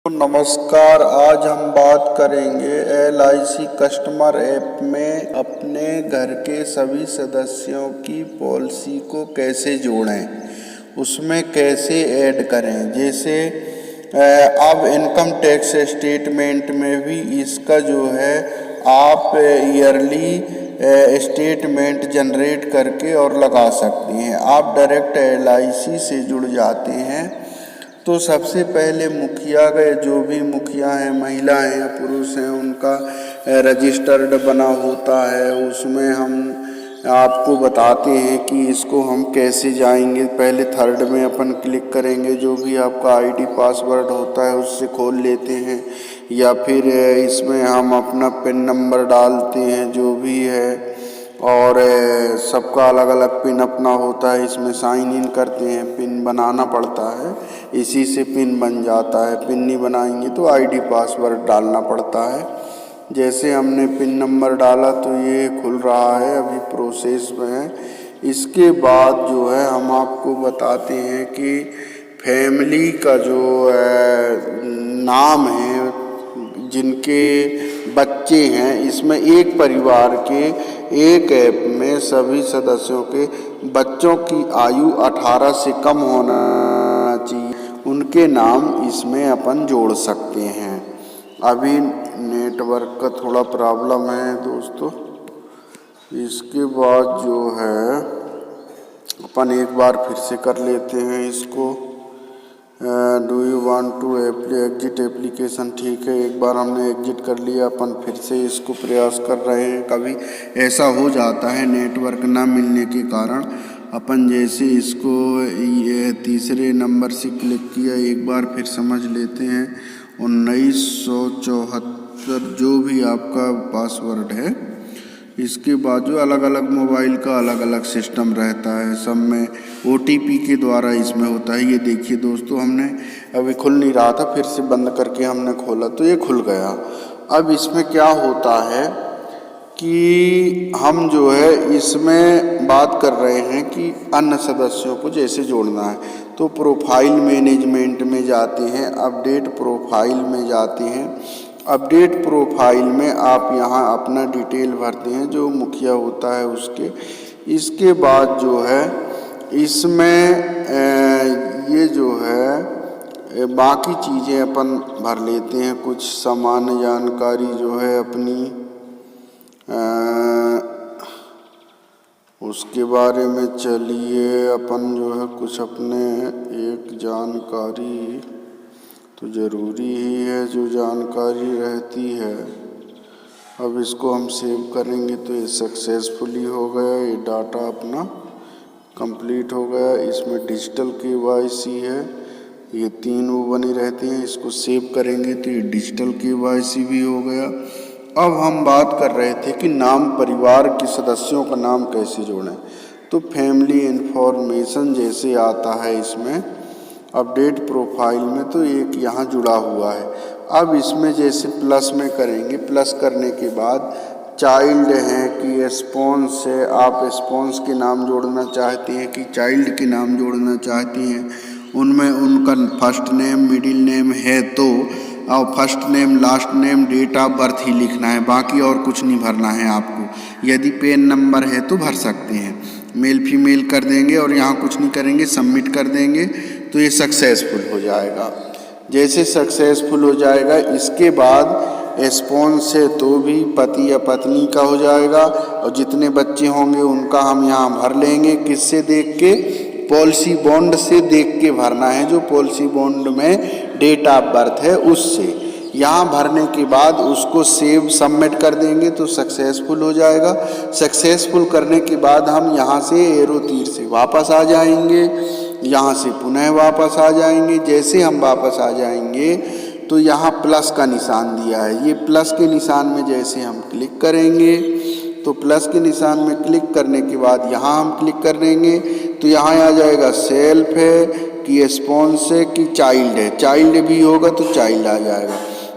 नमस्कार, आज हम बात करेंगे LIC कस्टमर ऐप में अपने घर के सभी सदस्यों की पॉलिसी को कैसे जोड़ें, उसमें कैसे ऐड करें। जैसे अब इनकम टैक्स स्टेटमेंट में भी इसका जो है आप ईयरली स्टेटमेंट जनरेट करके और लगा सकती हैं। आप डायरेक्ट LIC से जुड़ जाते हैं तो सबसे पहले मुखिया का, जो भी मुखिया हैं, महिलाएं या पुरुष हैं, उनका रजिस्टर्ड बना होता है। उसमें हम आपको बताते हैं कि इसको हम कैसे जाएंगे। पहले थर्ड में अपन क्लिक करेंगे, जो भी आपका ID पासवर्ड होता है उससे खोल लेते हैं, या फिर इसमें हम अपना पिन नंबर डालते हैं जो भी है, और सबका अलग अलग पिन अपना होता है। इसमें साइन इन करते हैं, पिन बनाना पड़ता है, इसी से पिन बन जाता है। पिन नहीं बनाएंगे तो ID पासवर्ड डालना पड़ता है। जैसे हमने पिन नंबर डाला तो ये खुल रहा है, अभी प्रोसेस में है। इसके बाद जो है हम आपको बताते हैं कि फैमिली का जो नाम है, जिनके बच्चे हैं, इसमें एक परिवार के एक ऐप में सभी सदस्यों के बच्चों की आयु 18 से कम होना चाहिए, उनके नाम इसमें अपन जोड़ सकते हैं। अभी नेटवर्क का थोड़ा प्रॉब्लम है दोस्तों। इसके बाद जो है अपन एक बार फिर से कर लेते हैं इसको। Do you want to exit application, ठीक है, एक बार हमने एग्जिट कर लिया। अपन फिर से इसको प्रयास कर रहे हैं। कभी ऐसा हो जाता है नेटवर्क ना मिलने के कारण। अपन जैसे इसको ये तीसरे नंबर से क्लिक किया, एक बार फिर समझ लेते हैं। 1974 जो भी आपका पासवर्ड है। इसके बाद जो अलग अलग मोबाइल का अलग अलग सिस्टम रहता है, सब में OTP के द्वारा इसमें होता है। ये देखिए दोस्तों, हमने अभी खुल नहीं रहा था, फिर से बंद करके हमने खोला तो ये खुल गया। अब इसमें क्या होता है कि हम जो है इसमें बात कर रहे हैं कि अन्य सदस्यों को जैसे जोड़ना है, तो प्रोफाइल मैनेजमेंट में जाते हैं, अपडेट प्रोफाइल में जाते हैं। अपडेट प्रोफाइल में आप यहाँ अपना डिटेल भरते हैं, जो मुखिया होता है उसके। इसके बाद जो है इसमें ये जो है बाकी चीज़ें अपन भर लेते हैं। कुछ सामान्य जानकारी जो है अपनी, उसके बारे में चलिए अपन जो है कुछ अपने एक जानकारी तो ज़रूरी ही है, जो जानकारी रहती है। अब इसको हम सेव करेंगे तो ये सक्सेसफुली हो गया, ये डाटा अपना कंप्लीट हो गया। इसमें डिजिटल KYC है, ये 3 वो बनी रहती हैं। इसको सेव करेंगे तो ये डिजिटल KYC भी हो गया। अब हम बात कर रहे थे कि नाम, परिवार के सदस्यों का नाम कैसे जोड़ें। तो फैमिली इन्फॉर्मेशन जैसे आता है इसमें अपडेट प्रोफाइल में, तो एक यहाँ जुड़ा हुआ है। अब इसमें जैसे प्लस में करेंगे, प्लस करने के बाद चाइल्ड हैं कि स्पॉन्स है, आप स्पॉन्स के नाम जोड़ना चाहते हैं कि चाइल्ड के नाम जोड़ना चाहती हैं। उनमें उनका फर्स्ट नेम, मिडिल नेम है तो और first name, last name, date of birth ही लिखना है, बाकी और कुछ नहीं भरना है आपको। यदि पेन नंबर है तो भर सकते हैं। मेल फीमेल कर देंगे और यहाँ कुछ नहीं करेंगे, सबमिट कर देंगे तो ये सक्सेसफुल हो जाएगा। जैसे सक्सेसफुल हो जाएगा, इसके बाद स्पॉन्स है तो भी पति या पत्नी का हो जाएगा, और जितने बच्चे होंगे उनका हम यहाँ भर लेंगे। किससे देख के? पॉलिसी बॉन्ड से देख के भरना है, जो पॉलिसी बॉन्ड में डेट ऑफ बर्थ है उससे। यहाँ भरने के बाद उसको सेव सबमिट कर देंगे तो सक्सेसफुल हो जाएगा। सक्सेसफुल करने के बाद हम यहाँ से एरो तीर से वापस आ जाएंगे, यहाँ से पुनः वापस आ जाएंगे। जैसे हम वापस आ जाएंगे तो यहाँ प्लस का निशान दिया है, ये प्लस के निशान में जैसे हम क्लिक करेंगे तो प्लस के निशान में क्लिक करने के बाद यहाँ हम क्लिक कर देंगे तो यहाँ आ जाएगा सेल्फ है कि स्पॉन्स है कि चाइल्ड है। चाइल्ड भी होगा तो चाइल्ड आ जाएगा,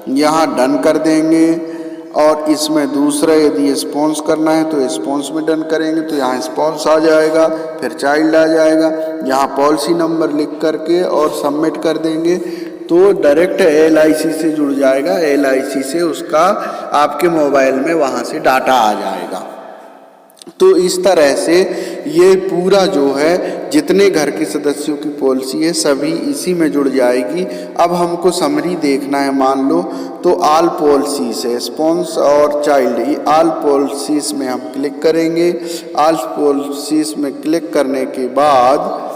यहाँ डन कर देंगे। और इसमें दूसरा यदि स्पॉन्स करना है तो स्पॉन्स में डन करेंगे तो यहाँ स्पॉन्स आ जाएगा, फिर चाइल्ड आ जाएगा। यहाँ पॉलिसी नंबर लिख करके और सबमिट कर देंगे तो डायरेक्ट LIC से जुड़ जाएगा, LIC से उसका आपके मोबाइल में वहाँ से डाटा आ जाएगा। तो इस तरह से ये पूरा जो है जितने घर के सदस्यों की पॉलिसी है सभी इसी में जुड़ जाएगी। अब हमको समरी देखना है, मान लो तो ऑल पॉलिसीज है, स्पाउस और चाइल्ड, ये ऑल पॉलिसीज में हम क्लिक करेंगे। ऑल पॉलिसीज में क्लिक करने के बाद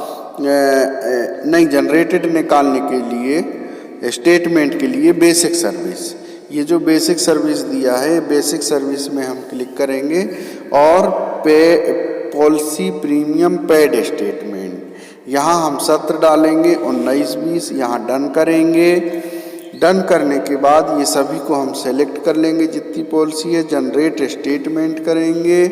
नहीं, जनरेटेड निकालने के लिए स्टेटमेंट के लिए बेसिक सर्विस, ये जो बेसिक सर्विस दिया है बेसिक सर्विस में हम क्लिक करेंगे और पॉलिसी प्रीमियम पेड स्टेटमेंट, यहाँ हम सत्र डालेंगे 19-20, यहाँ डन करेंगे। डन करने के बाद ये सभी को हम सेलेक्ट कर लेंगे जितनी पॉलिसी है, जनरेट स्टेटमेंट करेंगे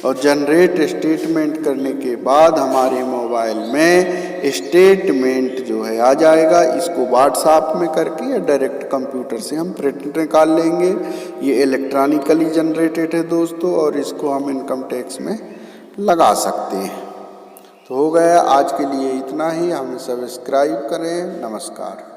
और जनरेट स्टेटमेंट करने के बाद हमारे मोबाइल में स्टेटमेंट जो है आ जाएगा। इसको व्हाट्सएप में करके या डायरेक्ट कंप्यूटर से हम प्रिंट निकाल लेंगे। ये इलेक्ट्रॉनिकली जनरेटेड है दोस्तों और इसको हम इनकम टैक्स में लगा सकते हैं। तो हो गया, आज के लिए इतना ही। हमें सब्सक्राइब करें। नमस्कार।